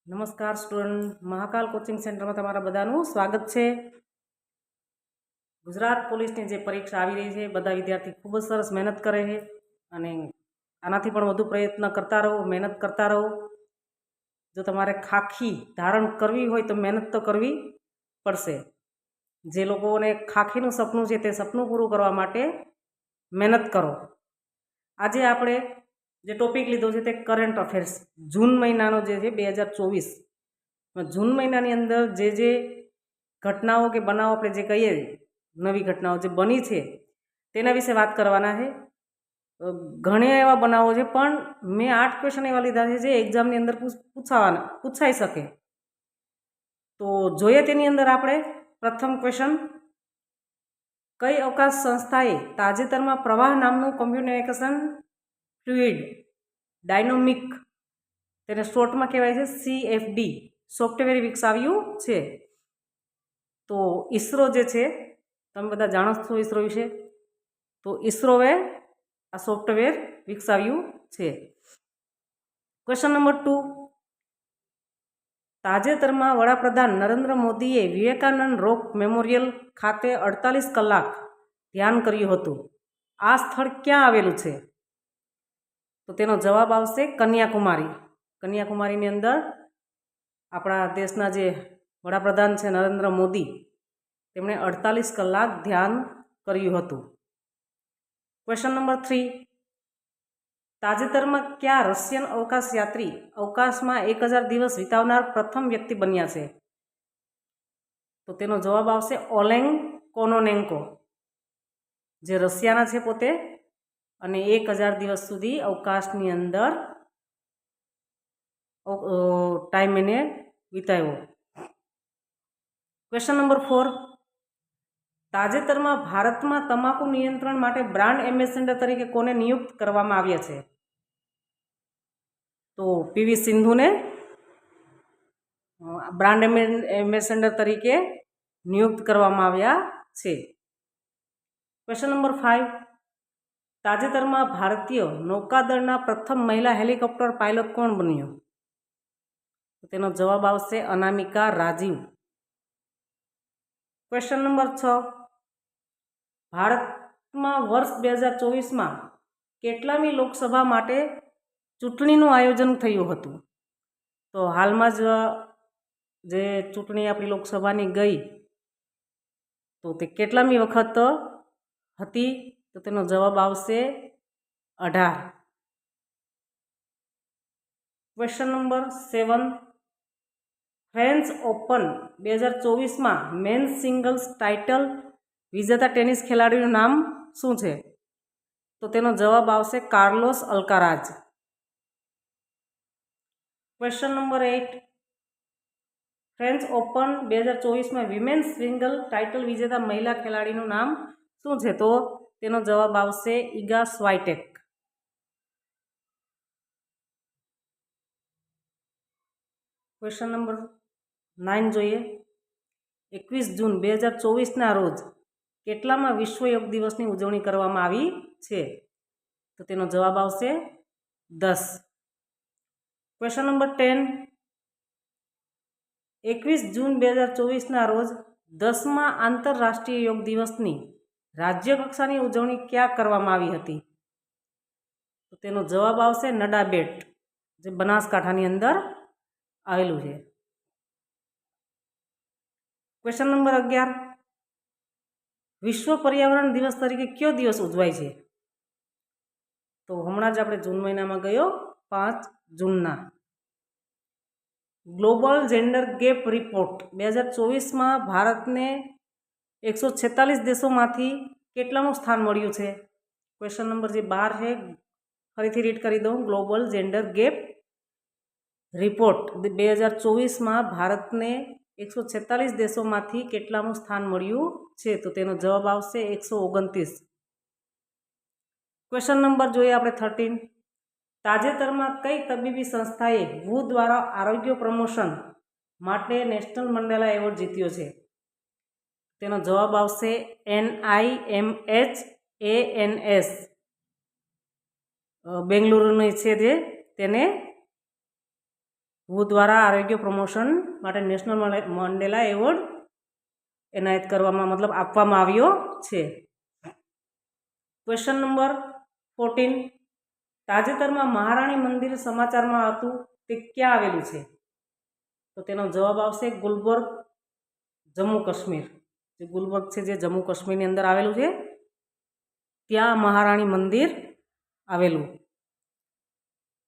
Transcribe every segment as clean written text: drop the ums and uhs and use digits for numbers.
નમસ્કાર student, Mahakal coaching સેન્ટરમાં તમારા બધાનું સ્વાગત છે। ગુજરાત પોલીસની જે પરીક્ષા આવી રહી છે, બધા વિદ્યાર્થી ખૂબ જ સરસ મહેનત કરે છે અને આનાથી પણ વધુ પ્રયત્ન કરતા રહો, મહેનત કરતા રહો। જો તમારે ખાખી ધારણ કરવી હોય તો મહેનત તો કરવી પડશે। જે લોકોને ખાખીનું સપનું છે તે સપનું પૂરું કરવા માટે મહેનત કરો। આજે આપણે જે ટોપિક લીધો છે તે કરંટ અફેર્સ, જૂન મહિનાનો જે છે 2024, જૂન મહિનાની અંદર જે ઘટનાઓ કે બનાવો આપણે જે કહીએ નવી ઘટનાઓ જે બની છે તેના વિશે વાત કરવાના છે। ઘણા એવા બનાવો છે, પણ મેં 8 ક્વેશ્ચન એવા લીધા છે જે એક્ઝામની અંદર પૂછાઈ શકે। તો જોઈએ તેની અંદર આપણે પ્રથમ ક્વેશ્ચન, કઈ અવકાશ સંસ્થાએ તાજેતરમાં પ્રવાહ નામનું કોમ્યુનિકેશન ફ્લુઇડ ડાયનેમિક, તેને શોર્ટમાં કહેવાય છે CFD સોફ્ટવેર વિકસાવ્યું છે? તો ઈસરો જે છે, તમે બધા જાણો છો ઈસરો વિશે, તો ઈસરોએ આ સોફ્ટવેર વિકસાવ્યું છે। ક્વેશ્ચન નંબર 2, તાજેતરમાં વડાપ્રધાન નરેન્દ્ર મોદીએ વિવેકાનંદ રોક મેમોરિયલ ખાતે 48 કલાક ધ્યાન કર્યું હતું। આ સ્થળ ક્યાં આવેલું છે? તો તેનો જવાબ આવશે કન્યાકુમારી। કન્યાકુમારીની અંદર આપણા દેશના જે વડાપ્રધાન છે નરેન્દ્ર મોદી, તેમણે 48 કલાક ધ્યાન કર્યું હતું। ક્વેશ્ચન નંબર 3, તાજેતરમાં કયા રશિયન અવકાશયાત્રી અવકાશમાં 1000 દિવસ વિતાવનાર પ્રથમ વ્યક્તિ બન્યા છે? તો તેનો જવાબ આવશે ઓલેગ કોનોનેન્કો, જે રશિયાના છે પોતે, અને 1000 દિવસ સુધી અવકાશની અંદર ટાઈમ એને વિતાવ્યો। ક્વેશ્ચન નંબર 4, તાજેતરમાં ભારતમાં તમાકુ નિયંત્રણ માટે બ્રાન્ડ એમ્બેસેડર તરીકે કોને નિયુક્ત કરવામાં આવ્યા છે? તો PV સિંધુને બ્રાન્ડ એમ્બેસેડર તરીકે નિયુક્ત કરવામાં આવ્યા છે। ક્વેશ્ચન નંબર 5, તાજેતરમાં ભારતીય નૌકાદળના પ્રથમ મહિલા હેલિકોપ્ટર પાયલટ કોણ બન્યો? તો તેનો જવાબ આવશે અનામિકા રાજીવ। ક્વેશ્ચન નંબર 6, ભારતમાં વર્ષ 2024માં કેટલામી લોકસભા માટે ચૂંટણીનું આયોજન થયું હતું? તો હાલમાં જ જે ચૂંટણી આપણી લોકસભાની ગઈ, તો તે કેટલામી વખત હતી? તો તેનો જવાબ આવશે 18। ક્વેશ્ચન નંબર 7, ફ્રેન્ચ ઓપન 2024માં મેન્સ સિંગલ્સ ટાઇટલ વિજેતા ટેનિસ ખેલાડીનું નામ શું છે? તો તેનો જવાબ આવશે Carlos Alcaraz. Question number 8, French Open 2024માં વિમેન્સ સિંગલ ટાઇટલ વિજેતા મહિલા ખેલાડીનું નામ શું છે? તો તેનો જવાબ આવશે ઇગા સ્વાઇટેક। ક્વેશ્ચન નંબર 9 જોઈએ, 21 જૂન 2024ના રોજ કેટલામાં વિશ્વ યોગ દિવસની ઉજવણી કરવામાં આવી છે? તો તેનો જવાબ આવશે 10। ક્વેશ્ચન નંબર 10, 21 જૂન 2024ના રોજ 10મા આંતરરાષ્ટ્રીય યોગ દિવસની રાજ્ય કક્ષાની ઉજવણી ક્યાં કરવામાં આવી હતી? તો તેનો જવાબ આવશે નડાબેટ, જે બનાસકાંઠાની અંદર આવેલું છે। ક્વેશ્ચન નંબર 11, વિશ્વ પર્યાવરણ દિવસ તરીકે કયો દિવસ ઉજવાય છે? તો હમણાં જ આપણે જૂન મહિનામાં ગયો 5 જૂનના। ગ્લોબલ જેન્ડર ગેપ રિપોર્ટ 2024માં ભારતને 146 દેશોમાંથી કેટલામું સ્થાન મળ્યું છે? ક્વેશ્ચન નંબર જે 12 છે, ફરીથી રીડ કરી દઉં, ગ્લોબલ જેન્ડર ગેપ રિપોર્ટ 2024માં ભારતને 146 દેશોમાંથી કેટલામું સ્થાન મળ્યું છે? તો તેનો જવાબ આવશે 129। ક્વેશ્ચન નંબર જોઈએ આપણે 13, તાજેતરમાં કઈ તબીબી સંસ્થાએ WHO દ્વારા આરોગ્ય પ્રમોશન માટે નેશનલ મંડેલા એવોર્ડ જીત્યો છે? તેનો જવાબ આવશે NIMHANS, બેંગલુરુની છે, જે તેને હુ દ્વારા આરોગ્ય પ્રમોશન માટે નેશનલ મંડેલા એવોર્ડ એનાયત કરવામાં મતલબ આપવામાં આવ્યો છે. Question number 14. તાજેતરમાં મહારાણી મંદિર સમાચારમાં હતું તે ક્યાં આવેલું છે? તો તેનો જવાબ આવશે ગુલબર્ગ, જમ્મુ કાશ્મીર. જે ગુલબર્ગ છે જે જમ્મુ કાશ્મીરની અંદર આવેલું છે ત્યાં મહારાણી મંદિર આવેલું.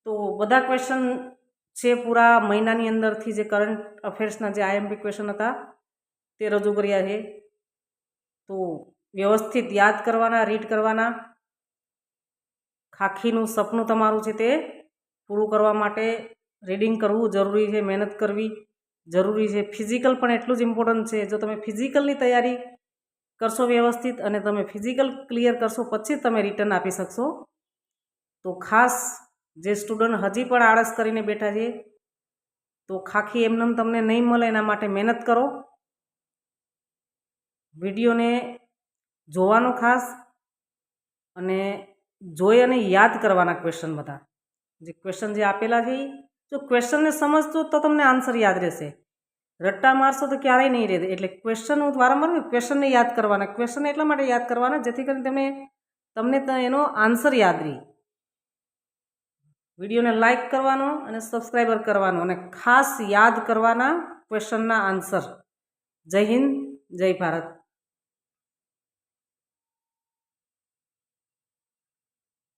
તો બધા ક્વેશ્ચન છે પૂરા મહિનાની અંદરથી જે કરંટ અફેર્સના જે આઈએમપી ક્વેશ્ચન હતા તે રજૂ કર્યા છે. તો વ્યવસ્થિત યાદ કરવાના, રીડ કરવાના. ખાખીનું સપનું તમારું છે તે પૂરું કરવા માટે રીડિંગ કરવું જરૂરી છે, મહેનત કરવી જરૂરી છે. ફિઝિકલ પણ એટલું જ ઇમ્પોર્ટન્ટ છે. જો તમે ફિઝિકલની તૈયારી કરશો વ્યવસ્થિત અને તમે ફિઝિકલ ક્લિયર કરશો પછી તમે રિટર્ન આપી શકશો. તો ખાસ જે સ્ટુડન્ટ હજી પણ આળસ કરીને બેઠા છે તો ખાખી એમને તમને નહીં મળે એના માટે મહેનત કરો. વિડીયોને જોવાનો ખાસ અને જોઈ અને યાદ કરવાના ક્વેશ્ચન બધા. જે ક્વેશ્ચન જે આપેલા છે જો ક્વેશ્ચનને સમજશો તો તમને આન્સર યાદ રહેશે. રટ્ટા મારશો તો ક્યારેય નહીં રહે. એટલે ક્વેશ્ચન હું વારંવાર ક્વેશ્ચનને યાદ કરવાના. ક્વેશ્ચન એટલા માટે યાદ કરવાના જેથી કરીને તમને એનો આન્સર યાદ રહે. વિડીયોને લાઇક કરવાનો અને સબસ્ક્રાઈબર કરવાનો અને ખાસ યાદ કરવાના ક્વેશ્ચનના આન્સર. જય હિન્દ, જય ભારત.